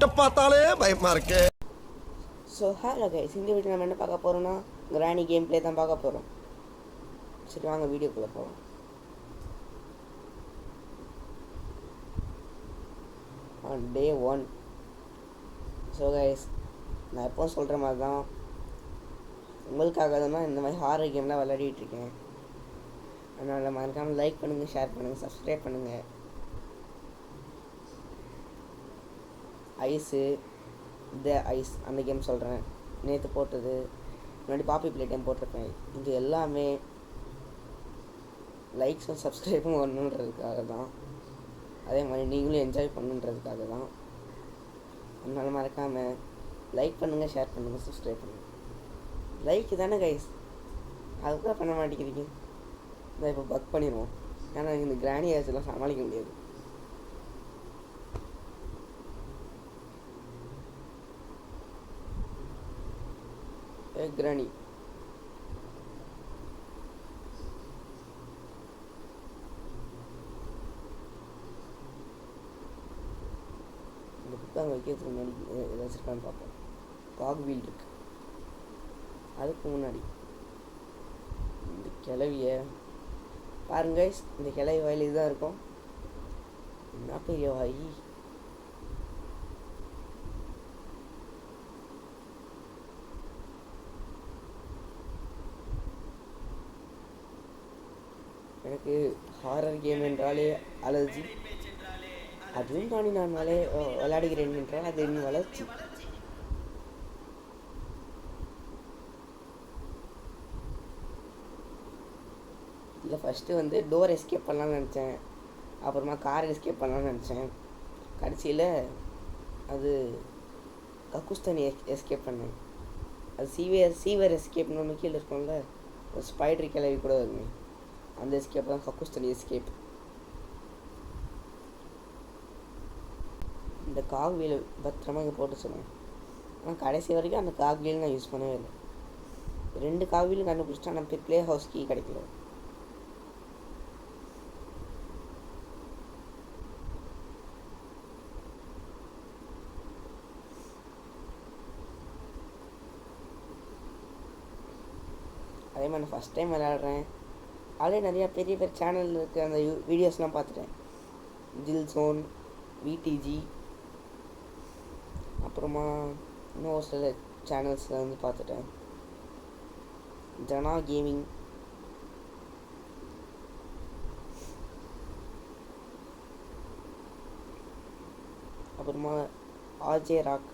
வீட்டை பார்த்தாலே பயமா இருக்கு. ஸோ ஹலோ கைஸ், இந்த வீட்டில் நம்ம என்ன பார்க்க போகிறோம்னா கிராணி கேம் ப்ளே தான் பார்க்க போகிறோம். சரி வாங்க வீடியோக்குள்ளே போகலாம். டே 1. ஸோ கைஸ், நான் எப்போவும் சொல்கிற மாதிரி தான், உங்களுக்காக தான் இந்த மாதிரி ஹாரர் கேம்லாம் விளையாடிட்டுருக்கேன். அதனால் மறக்காமல் லைக் பண்ணுங்கள், ஷேர் பண்ணுங்கள், சப்ஸ்கிரைப் பண்ணுங்கள். ஐஸு ஐஸ் அந்த கேம் சொல்கிறேன், நேற்று போட்டது, முன்னாடி பாப்பி ப்ளே டைம் போட்டிருப்பேன். இது எல்லாமே லைக்ஸும் சப்ஸ்கிரைபும் வரணுன்றதுக்காக தான். அதே மாதிரி நீங்களும் என்ஜாய் பண்ணுன்றதுக்காக தான். அதனால் மறக்காமல் லைக் பண்ணுங்கள், ஷேர் பண்ணுங்கள், சப்ஸ்கிரைப் பண்ணுங்கள். லைக் தானே கைஸ், அதுதான் பண்ண மாட்டேங்கிறீங்க. இதை இப்போ பக் பண்ணிடுவோம், ஏன்னா இந்த கிராணி ஆச்செல்லாம் சமாளிக்க முடியாது. கிராணி இந்த புத்தகம் வைக்கிறதுக்கு முன்னாடி ஏதாச்சும் இருக்கான்னு பார்ப்போம். காக் வீல் இருக்கு. அதுக்கு முன்னாடி இந்த கிளவிய பாருங்க, இந்த கிளவி வாயில் இதுதான் இருக்கும். என்ன பெரிய வாய்! எனக்கு ஹாரர் கேம் என்றாலே அலர்ஜி. அதுவும் தாண்டி நான் விளையாடுகிறேன் என்றால் அது என் வளர்ச்சி. இல்லை, ஃபஸ்ட்டு டோர் எஸ்கேப் பண்ணலான்னு நினச்சேன், அப்புறமா கார் எஸ்கேப் பண்ணலான்னு நினச்சேன். கடைசியில் அது கக்குஸ்தானி எஸ்கேப் பண்ணேன். அது சீவர் எஸ்கேப்னு ஒன்று கீழே இருக்கும்ல, ஒரு ஸ்பைடர் கிளவி கூட வருமே, அந்த எஸ்கேப் தான் கக்குஸ்தானி எஸ்கேப். இந்த காக் வீல் பத்திரமா இங்கே போட்டு சொன்னேன். ஆனால் கடைசி வரைக்கும் அந்த காக் வீல் நான் யூஸ் பண்ணவே இல்லை. 2 காக் வீலும் கண்டுபிடிச்சிட்டா நம்ம ப்ளே ஹவுஸ் கீ கிடைக்கல. அதே மாதிரி நான் ஃபஸ்ட் டைம் விளையாடுறேன். ஆல்ரெடி நிறையா பெரிய பெரிய சேனல் இருக்குது, அந்த வீடியோஸ்லாம் பார்த்துட்டேன். ஜில் ஜோன், விடிஜி, அப்புறமா இன்னும் சில சேனல்ஸில் பார்த்துட்டேன். ஜனா கேமிங், அப்புறமா ஆர்ஜே ராக்,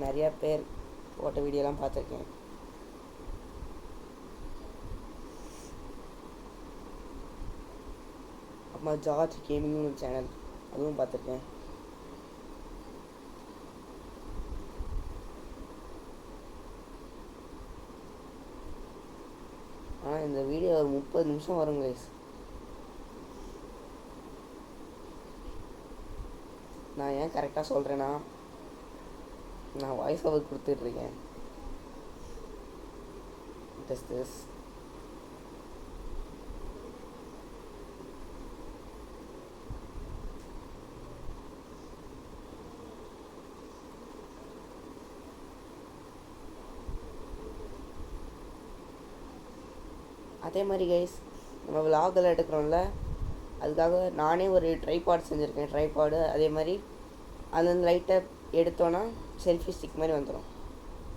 நிறையா பேர் போட்ட வீடியோலாம் பார்த்துருக்கேன். அப்புறமா ஜார்ஜ் கேமிங்னு ஒரு சேனல், அதுவும் பார்த்துருக்கேன். ஆனால் இந்த வீடியோ ஒரு 30 நிமிஷம் வரும் கைஸ். நான் ஏன் கரெக்டாக சொல்கிறேன்னா, நான் வாய்ஸ் ஓவர் கொடுத்துட்ருக்கேன். திஸ் அதே மாதிரி கைஸ், நம்ம விலாகில் எடுக்கிறோம்ல, அதுக்காக நானே ஒரு ட்ரைபாட் செஞ்சுருக்கேன். ட்ரைபாடு அதே மாதிரி அந்த லைட்டை எடுத்தோன்னா செல்ஃபி ஸ்டிக் மாதிரி வந்துடும்.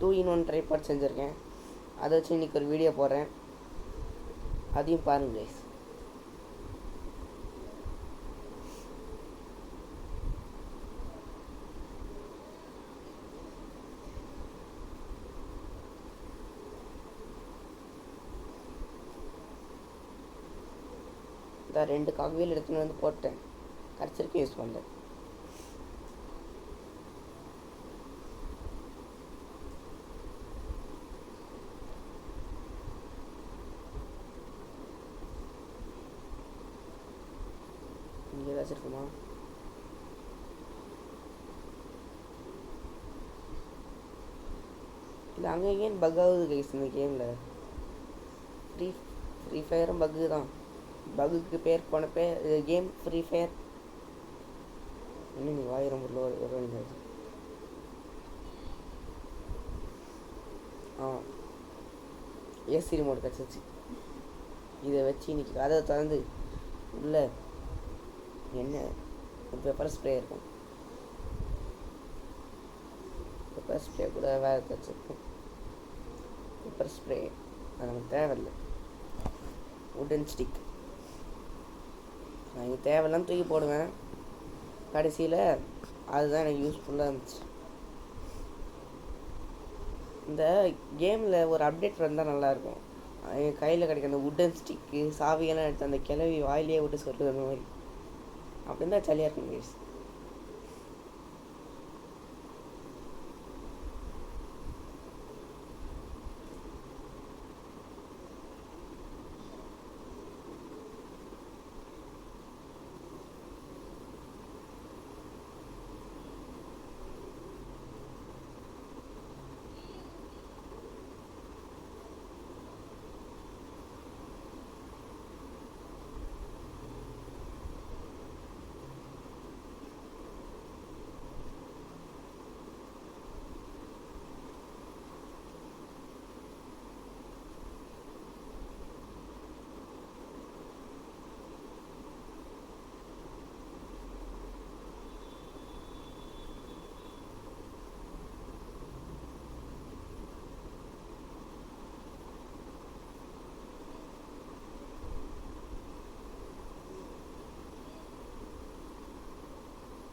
2-in-1 ட்ரைபாட் செஞ்சுருக்கேன். அதை வச்சு இன்றைக்கி ஒரு வீடியோ போடுறேன், அதையும் பாருங்கள் கைஸ். இந்த 2 காக் வீல் எடுத்துன்னு வந்து போட்டேன், கடைசிக்கு யூஸ் பண்ணல. இங்கே ஏதாச்சும் இருக்குமா? இல்லை, அங்கே ஏன் பக் ஆகுது கைஸ் இந்த கேமில்? ஃப்ரீ ஃபயரும் பக்கு தான். பகுக்கு பேர் போன கேம் ஃப்ரீ ஃபயர். இன்னும் நீ வாய் ரொம்ப வருவாங்க. ஏசி ரிமோட் கிடச்சிச்சு. இதை வச்சு இன்னைக்கு கதவை திறந்து உள்ள என்ன பெப்பர் ஸ்ப்ரே இருக்கும். பெப்பர் ஸ்ப்ரே கூட வேறு கிடச்சிருக்கும். பெப்பர் ஸ்ப்ரே அது நமக்கு தேவையில்லை. உட்டன் ஸ்டிக் நான் இங்கே தேவையில்லாம் தூக்கி போடுவேன். கடைசியில் அதுதான் எனக்கு யூஸ்ஃபுல்லாக இருந்துச்சு. இந்த கேமில் ஒரு அப்டேட் வந்தால் நல்லாயிருக்கும். என் கையில் கிடைக்க அந்த உட்டன் ஸ்டிக்கு சாவியெல்லாம் எடுத்து அந்த கிளவி வாயிலே விட்டு சொல்லுது அந்த மாதிரி. அப்படின்னு தான் ஜாலியாக இருக்கும் கைஸ்.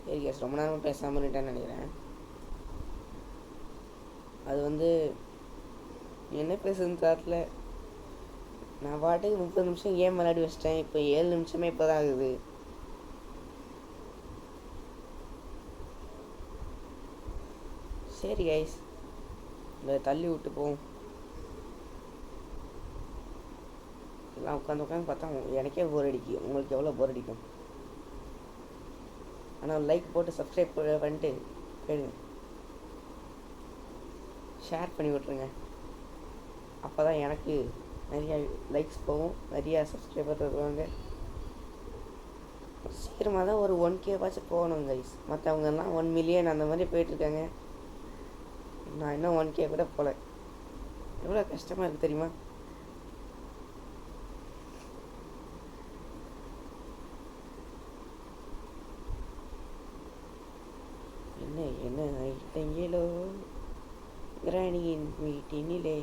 சரி கேஸ், ரொம்ப நேரமாக பேசாமல் இருட்டேன்னு நினைக்கிறேன். அது வந்து என்ன பேசுதுன்னு தெரியல. நான் பாட்டுக்கு 30 நிமிஷம் கேம் விளையாடி வச்சிட்டேன். இப்போ 7 நிமிஷமே இப்போ தான் ஆகுது. சரி கைஸ், இந்த தள்ளி விட்டு போவோம். எல்லாம் உட்காந்து பார்த்தா எனக்கே போர் அடிக்கும். உங்களுக்கு எவ்வளோ போர் அடிக்கும்? ஆனால் லைக் போட்டு சப்ஸ்கிரைப் பண்ணிட்டு போயிடுங்க. ஷேர் பண்ணி விட்ருங்க. அப்போ தான் எனக்கு நிறையா லைக்ஸ் போகும், நிறையா சப்ஸ்கிரைபர் வருவாங்க. சீக்கிரமாக தான் ஒரு 1K வாச்சும் போகணும் கைஸ். மற்றவங்கெல்லாம் 1 மில்லியன் அந்த மாதிரி போயிட்டுருக்காங்க. நான் இன்னும் 1K கூட போகல. எவ்வளோ கஷ்டமாக இருக்குது தெரியுமா? என்ன என்ன ஐட்டங்களோ கிராணியின் வீட்டினிலே.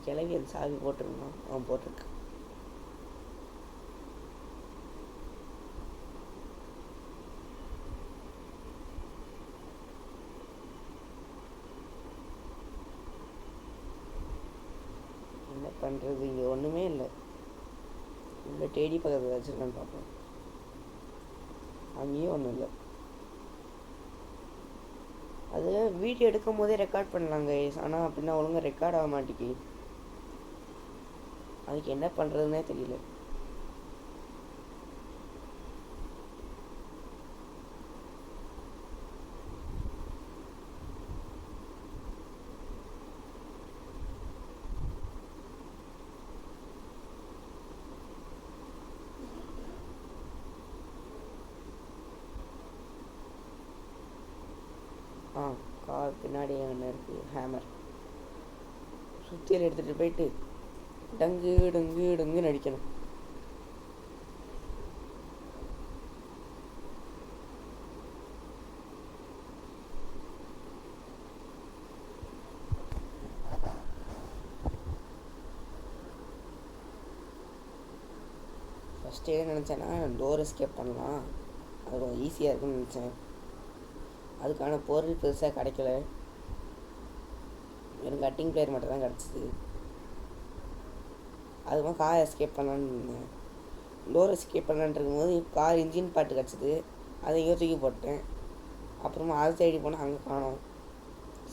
கிளவி அந்த சாவி போட்டிருந்தான், அவன் போட்டிருக்கான். என்ன பண்ணுறது? இங்கே ஒன்றுமே இல்லை. உள்ள தேடி பக்கத்தில் வச்சுருக்கான்னு பார்ப்போம். அங்கேயும் ஒன்றும் இல்லை. அது வீடியோ எடுக்கும் போதே ரெக்கார்ட் பண்ணலாங்க. ஆனால் அப்படின்னா ஒழுங்காக ரெக்கார்ட் ஆக மாட்டேங்கி. அதுக்கு என்ன பண்ணுறதுன்னே தெரியல. கார் பின்னாடி என்ன இருக்குது? ஹேமர். சுத்தியில் எடுத்துகிட்டு போயிட்டு டங்கு டங்கு டங்குன்னு அடிக்கணும். ஃபஸ்ட்டு என்ன நினச்சேன்னா டோர் எஸ்கேப் பண்ணலாம், அது கொஞ்சம் ஈஸியாக இருக்குன்னு நினச்சேன். அதுக்கான பொருள் பெருசாக கிடைக்கல. வெறும் கட்டிங் பிளேயர் மட்டும் தான் கிடச்சிது. அதுக்கப்புறம் கார் எஸ்கேப் பண்ணலான்னு இருந்தேன். டோர் எஸ்கேப் பண்ணலான்ட்டு இருக்கும்போது கார் இன்ஜின் பாட்டு கிடச்சிது. அதை இங்கே தூக்கி போட்டேன். அப்புறமா அதை தேடி போனால் அங்கே காணோம்.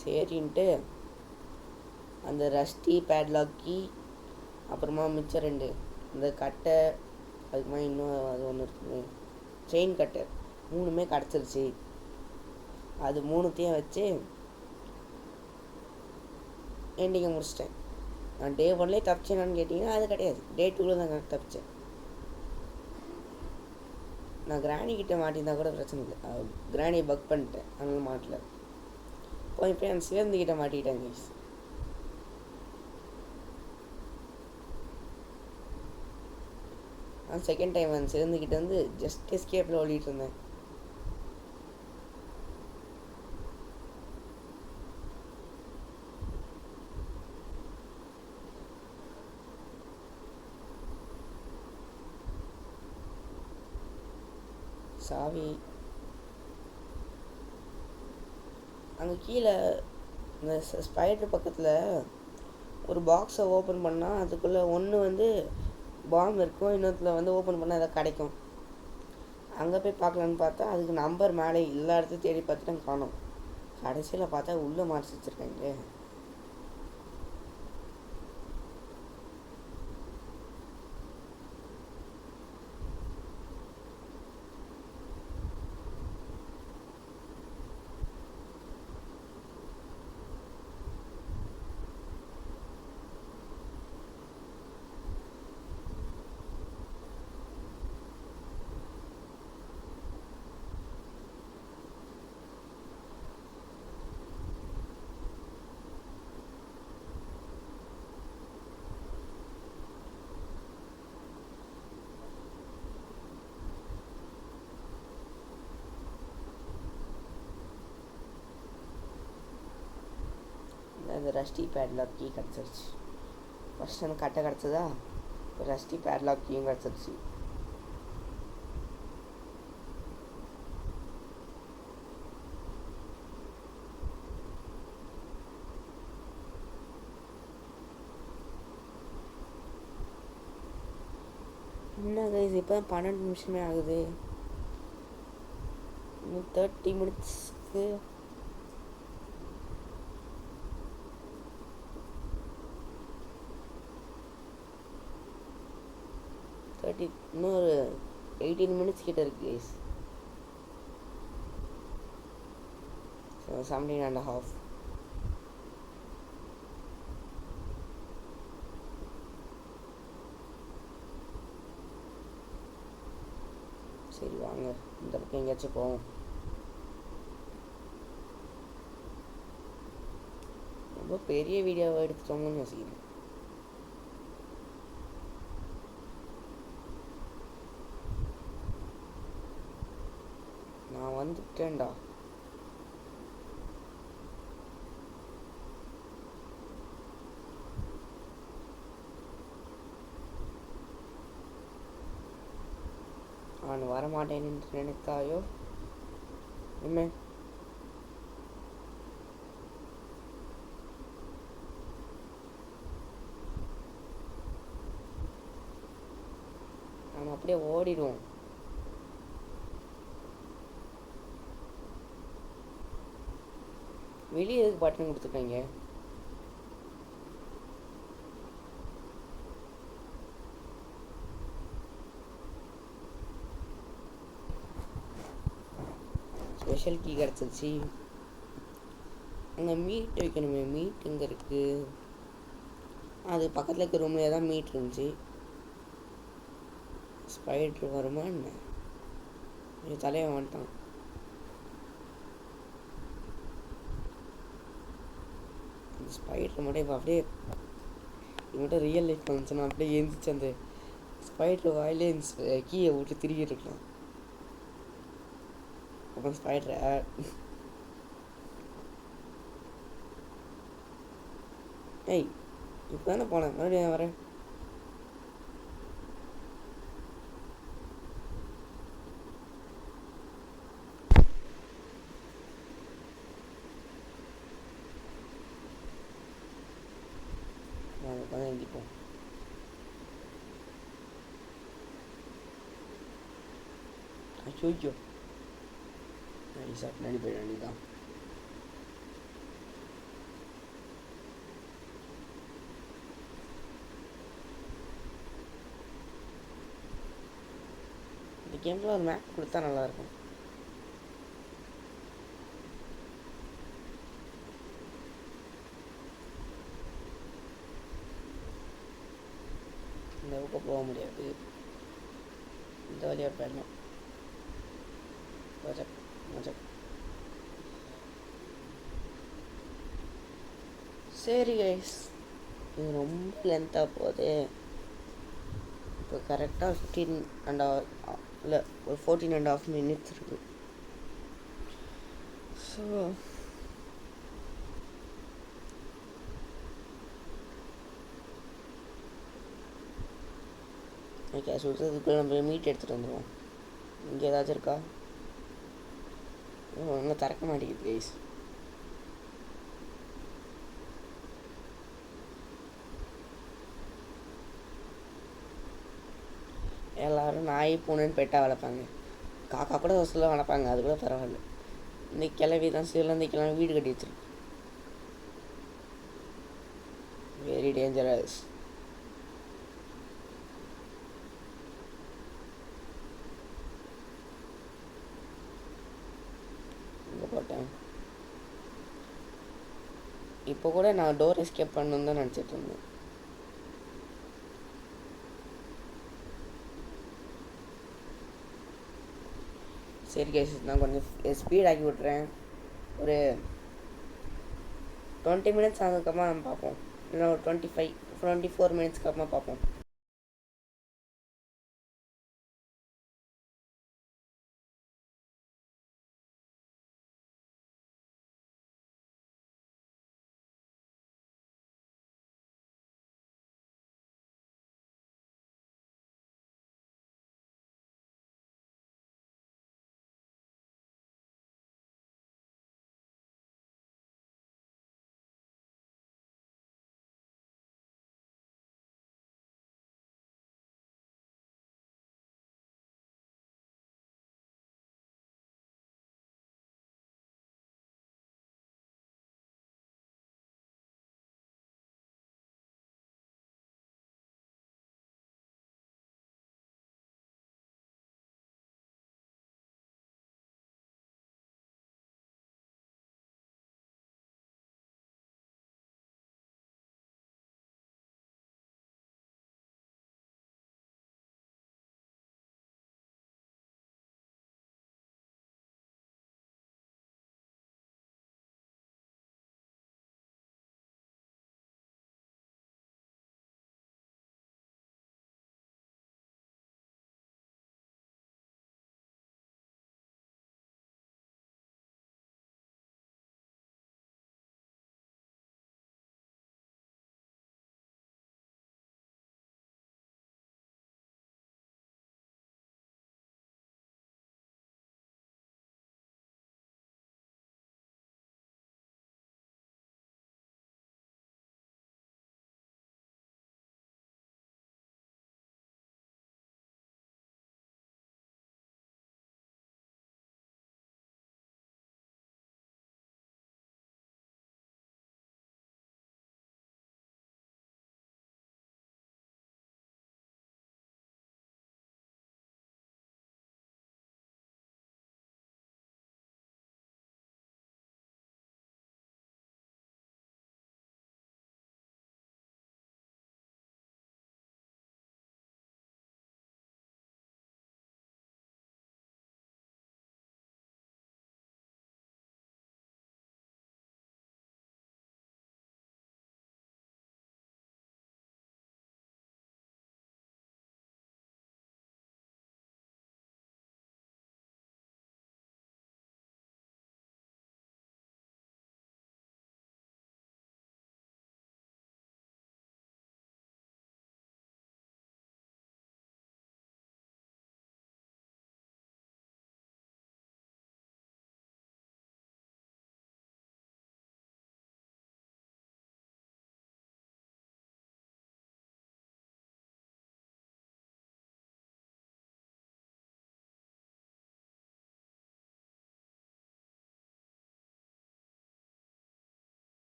சரின்ட்டு அந்த ரஸ்டி பேட்லாக்கி அப்புறமா மிச்சம் 2 இந்த கட்டை அதுக்கு மாதிரி இன்னும் அது ஒன்று இருக்குது, செயின் கட்டர். 3மே கிடச்சிருச்சு. அது 3த்தையும் வச்சு எண்டிங்கை முடிச்சிட்டேன். நான் டே 1லேயே தப்பிச்சேனான்னு கேட்டிங்கன்னா அது கிடையாது, டே 2வில் தான் தப்பிச்சேன். நான் கிராணி கிட்ட மாட்டியிருந்தா கூட பிரச்சனை இல்லை, கிராணியை பக் பண்ணிட்டேன், அதனால மாட்டல. போய் அந்த சிவந்துக்கிட்ட மாட்டிக்கிட்டேன் கைஸ். நான் செகண்ட் டைம் அந்த சிவந்துக்கிட்ட வந்து ஜஸ்ட் எஸ்கேப்பில் ஓடிட்டு இருந்தேன். சாவி அங்கே கீழே இந்த ஸ்பைடர் பக்கத்தில் ஒரு பாக்ஸை ஓப்பன் பண்ணால் அதுக்குள்ளே ஒன்று வந்து பாம் இருக்கும், இன்னொருத்தில் வந்து ஓப்பன் பண்ணால் எதாவது கிடைக்கும். அங்கே போய் பார்க்கலான்னு பார்த்தா அதுக்கு நம்பர் மேலே எல்லா இடத்தையும் தேடி பார்த்துட்டு காணோம். கடைசியில் பார்த்தா உள்ளே மாற்றி வச்சுருக்காங்க. அந்த ரஸ்டி பேட்லாக் கீ கிடச்சிருச்சு. ஃபஸ்ட் எனக்கு கட்டை கிடச்சதா, இப்போ ரஸ்டி பேட்லாக் கீயும் கிடச்சிருச்சு. என்ன கைஸ், இப்போ 12 நிமிஷமே ஆகுது. இன்னும் 30 மினிட்ஸ்க்கு இன்னொரு 18 மினிட்ஸ் கிட்ட இருக்கு கைஸ். 17.5. சரி வாங்க இந்த பக்கம் எங்கேயாச்சும் போவோம். ரொம்ப பெரிய வீடியோவை எடுத்துட்டோங்கன்னு யோசிக்கிறேன். நான் வந்துட்டேன்டா. நான் வரமாட்டேன் என்று நினைத்தாயோ என்ன? நாம் அப்படியே ஓடிடுவோம். வெளியே எதுக்கு பட்டன் கொடுத்துருக்காங்க? ஸ்பெஷல் கீ கிடச்சிருச்சு. அங்கே மீட் வைக்கணுமே, மீட் எங்கே இருக்குது? அது பக்கத்தில் இருக்க ரூம்லேயே தான் மீட் இருந்துச்சு. ஸ்பைடர் வருமா என்ன? தலையை வந்துட்டான். ஸ்பைடர் மட்டும் இப்போ அப்படியே இவங்கள்ட்ட ரியல் லைஃப் வந்துச்சுன்னா அப்படியே எழுந்திரிச்சு அந்த ஸ்பைடர் வாயிலே கீயை விட்டு திருக்கிட்டு இருக்கலாம். அப்புறம் ஸ்பைடரை ஏய் இப்போ தானே போனேன், மறுபடியும் வரேன். எழுதிப்போம். அச்சோ நைஸாக பின்னாடி போயிட வேண்டியதான். கேமில் ஒரு மேப் கொடுத்தா நல்லாயிருக்கும். இந்த பக்கம் போக முடியாது, இந்த வழியாக போயிடலாம். மஜக் மஜக். சரி கைஸ், இது ரொம்ப லென்த்தாக போகுது. இப்போ கரெக்டாக 15.5 இல்லை ஒரு 14.5 மினிட்ஸ் இருக்குது. ஸோ ஓகே, சுற்றுறதுக்குள்ளே நம்ம மீட் எடுத்துகிட்டு வந்துடுவோம். இங்கே ஏதாச்சும் இருக்கா? ஒன்றும் திறக்க மாட்டேங்குது ப்ளீஸ். எல்லோரும் நாய் பூனைன்னு பெட்டாக வளர்ப்பாங்க. காக்கா கூட ஒரு சில வளர்ப்பாங்க, அது கூட பரவாயில்ல. இந்த கிளவி தான் சில இந்த கிளவி வீடு கட்டி வச்சிருக்கு. Very dangerous. இங்கே போட்டேன். இப்போ கூட நான் டோர் எஸ்கேப் பண்ணணுன்னு தான் நினச்சிட்டு இருந்தேன். சரி கேஸ், நான் கொஞ்சம் ஸ்பீட் ஆக்கி விட்றேன். ஒரு 20 மினிட்ஸ் ஆனதுக்கப்புறமா நம்ம பார்ப்போம், இல்லை ஒரு 24 மினிட்ஸ்க்கு அப்புறமா பார்ப்போம்.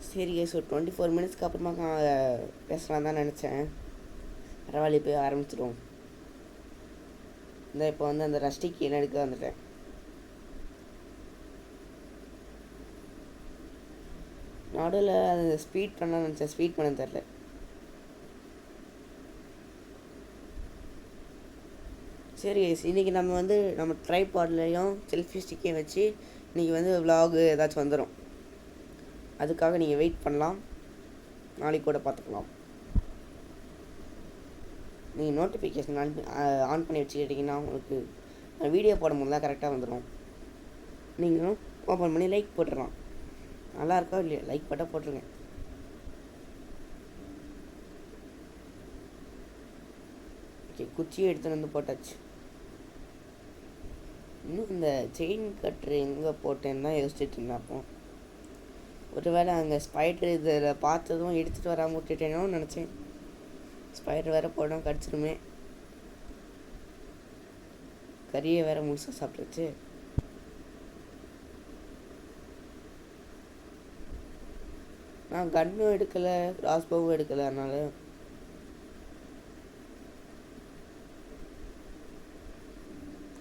சரி கைஸ், ஒரு 24 மினிட்ஸ்க்கு அப்புறமா பேசலாம் தான் நினச்சேன். பரவாயில்ல, போய் ஆரம்பிச்சிடுவோம். இந்த இப்போ வந்து அந்த ரஸ்டிக் என்ன எடுக்க வந்துட்டேன். நடுவில் அது ஸ்பீட் பண்ண நினச்சேன், ஸ்பீட் பண்ண தெரில. சரி கைஸ், இன்றைக்கி நம்ம வந்து நம்ம ட்ரைபாட்லேயும் செல்ஃபி ஸ்டிக்கையும் வச்சு இன்றைக்கி வந்து விலாகு ஏதாச்சும் வந்துடும். அதுக்காக நீங்கள் வெயிட் பண்ணலாம், நாளைக்கு கூட பார்த்துக்கலாம். நீங்கள் நோட்டிஃபிகேஷன் ஆன் பண்ணி வச்சுக்கிட்டிங்கன்னா உங்களுக்கு வீடியோ போடும்போது தான் கரெக்டாக வந்துடும். நீங்களும் ஓப்பன் பண்ணி லைக் போட்டுடலாம். நல்லா இருக்கா இல்லையா, லைக் போட்டால் போட்டுருங்க. ஓகே, குச்சியை எடுத்துகிட்டு வந்து போட்டாச்சு. இன்னும் இந்த செயின் கட்ரு எங்கே போட்டேன்னு தான் யோசிச்சுட்டு இருந்தேன். அப்போ ஒரு வேளை அங்கே ஸ்பைடர் இதில் பார்த்ததும் எடுத்துகிட்டு வராமல் விட்டுட்டேனோன்னு நினச்சேன். ஸ்பைடர் வேறு போடாமல் கடிச்சிருமே, கறியை வேறு முழுசாக சாப்பிட்ருச்சு. நான் கன்னும் எடுக்கலை, கிராஸ்போவும் எடுக்கலை, அதனால்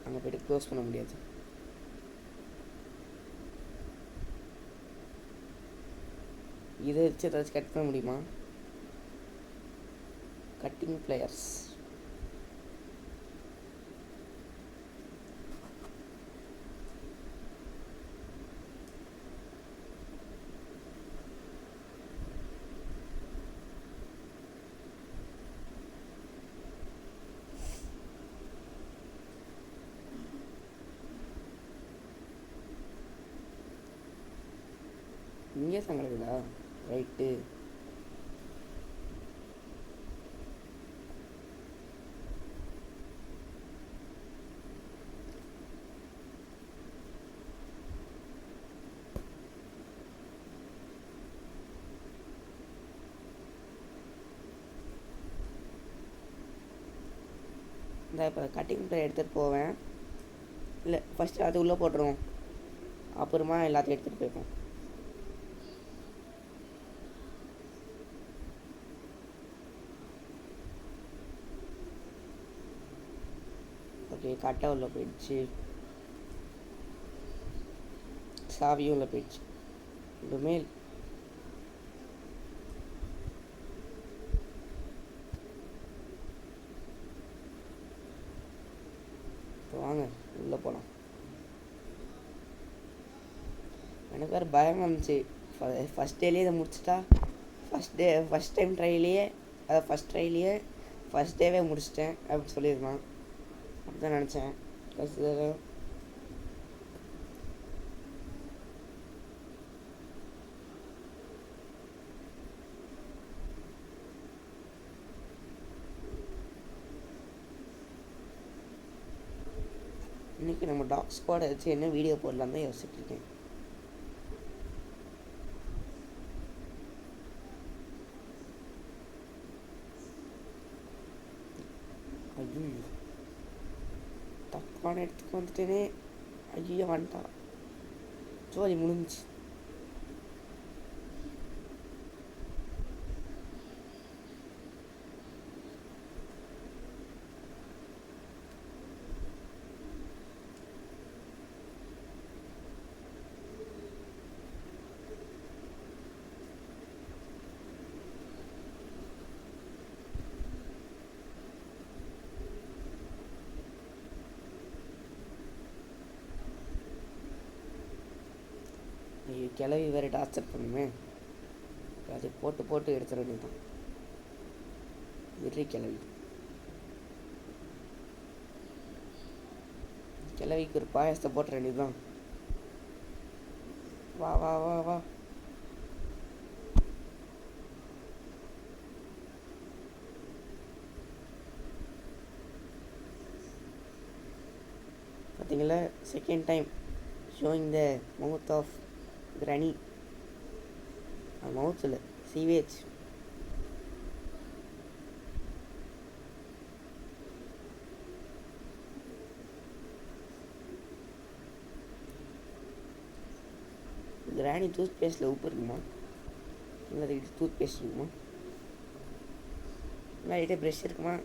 அங்கே போய்ட்டு க்ளோஸ் பண்ண முடியாது. இதை வச்சு ஏதாச்சும் கட் பண்ண முடியுமா? Cutting players. இங்கே தான் கிடக்குதா? ரைட்டு. இந்த இப்போ கட்டிங் பிளேயர் எடுத்துகிட்டு போவேன். இல்லை, ஃபஸ்ட்டு அது உள்ளே போட்டுருவோம், அப்புறமா எல்லாத்தையும் எடுத்துகிட்டு போய்ப்போம். ஓகே, கட்டை உள்ள போயிடுச்சு, சாவியும் உள்ள போயிடுச்சு. இனிமேல் வாங்க உள்ளே போகலாம். எனக்கு வேறு பயமாக இருந்துச்சு. ஃபஸ்ட் டேலேயே இதை முடிச்சிட்டா, ஃபஸ்ட் டைம் ட்ரைலேயே, அதை ஃபஸ்ட் டேவே முடிச்சிட்டேன் அப்படின்னு சொல்லியிருந்தான். அப்படி தான் நினச்சேன். இன்றைக்கி நம்ம டாக் ஸ்குவாடை வச்சு என்ன வீடியோ போடலாம் தான் யோசிச்சுட்டு இருக்கேன். ஐயோ, தப்பான இடத்துக்கு வந்துட்டேனே. ஐயோ, வந்துட்டான். ஜோலி முடிஞ்சிச்சு. கிளவி வேறு டார்ச்சர் பண்ணுமே, அதை போட்டு எடுத்துட வேண்டியதான். வெறி கிளவிக்கு ஒரு பாயசத்தை போட்டுற வேண்டியதுதான். வா வா வா வா. பார்த்தீங்களா, second time showing the mouth of granny. Mouth இல்லை, சீவேஜ். கிரானி டூத் பேஸ்ட்டில் உப்பு இருக்குமா? இல்லை டூத் பேஸ்ட் இருக்குமா, இல்லை ப்ரெஷ் இருக்குமா?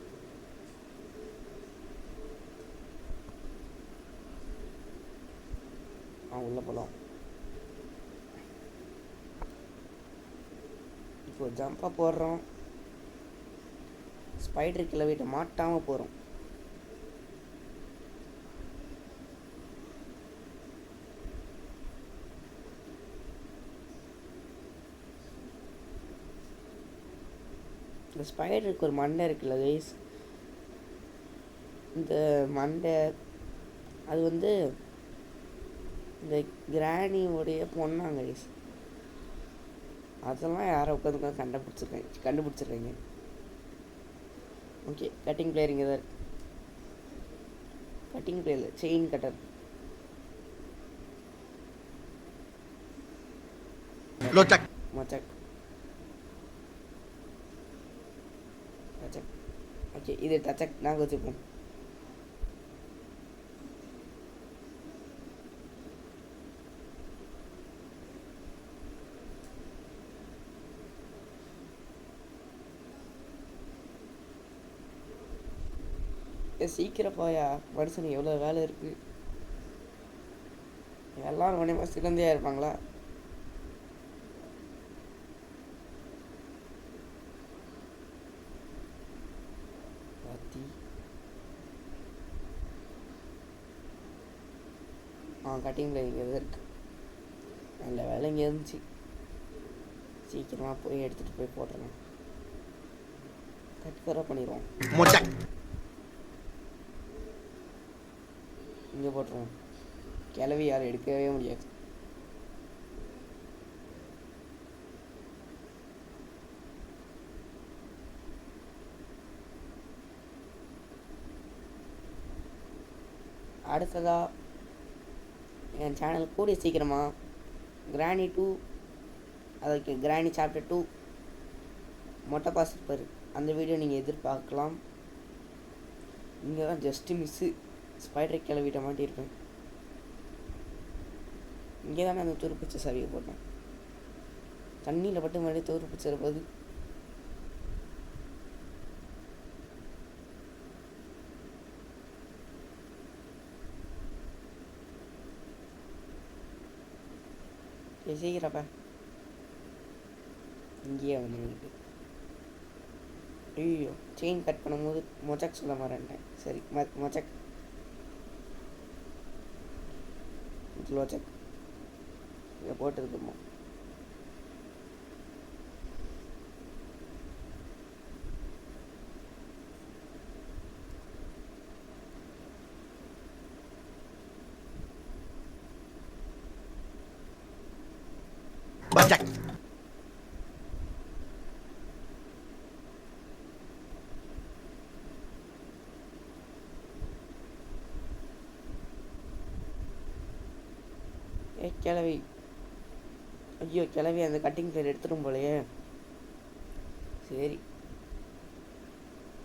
உள்ளே போகலாம். இப்போ ஜம்பாக போடுறோம். ஸ்பைடர் கிலோ வீட்டை மாட்டாமல் போகிறோம். இந்த ஸ்பைடருக்கு ஒரு மண்டை இருக்குல்ல கைஸ், இந்த மண்டை அது வந்து இந்த கிராணியோடைய பொண்ணாங்க கைஸ். அதெல்லாம் யாரை உட்காந்து கண்டுபிடிச்சிருக்காங்க. ஓகே, கட்டிங் பிளேயர் இங்கே தான் இருக்கு. Cutting plier chain cutter. மச்சக். ஓகே, இது டச்சக் நாங்கள் வச்சுப்போம். சீக்கிரம் போயா, மனுஷனுக்கு எவ்வளோ வேலை இருக்குது. எல்லாரும் உடனே சிறந்தையாக இருப்பாங்களா? கட்டிங்கில் இங்கே தான் இருக்குது. நல்ல வேலை இங்கே இருந்துச்சு. சீக்கிரமாக போய் எடுத்துகிட்டு போய் போட்டுருங்க. கட் பண்ணிடுவோம். இங்கே போட்டுருவோம். கிளவி யாரும் எடுக்கவே முடியாது. அடுத்ததா என் சேனல் கூடிய சீக்கிரமாக கிராணி 2, அதுக்கு கிராணி சாப்டர் 2 மொட்டை பாஸ் இருப்பார், அந்த வீடியோ நீங்கள் எதிர்பார்க்கலாம். இங்கே தான் ஜஸ்ட்டு மிஸ்ஸு ஸ்பைடர் கிளவிட்ட மாட்டியிருப்பேன். இங்கே தானே அந்த துருப்பிச்சை சவியை போட்டேன். தண்ணியில் பட்டு மறுபடியும் துருப்பிச்சை இருப்பது. சீக்கிரப்பா இங்கேயே வந்து ஐயோ செயின் கட் பண்ணும்போது மொச்சக் சொல்ல மாட்டேன்ட்டேன். சரி மொச்சக் லோச்சக் இதை போட்டுருக்குமா. கிளவி ஐயோ கிளவி அந்த கட்டிங் பிளேட் எடுத்துடும் போலையே. சரி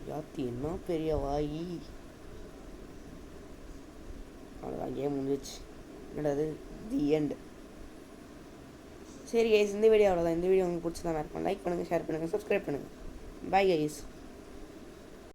யாத்தி என்ன பெரிய வாயி. அவ்வளோதான், கேம் முடிஞ்சிச்சு. என்னடாது தி எண்ட். சரி கைஸ், இந்த வீடியோ அவ்வளோதான். இந்த வீடியோ உங்களுக்கு பிடிச்சதான் லைக் பண்ணுங்கள், ஷேர் பண்ணுங்கள், சப்ஸ்கிரைப் பண்ணுங்கள். Bye guys.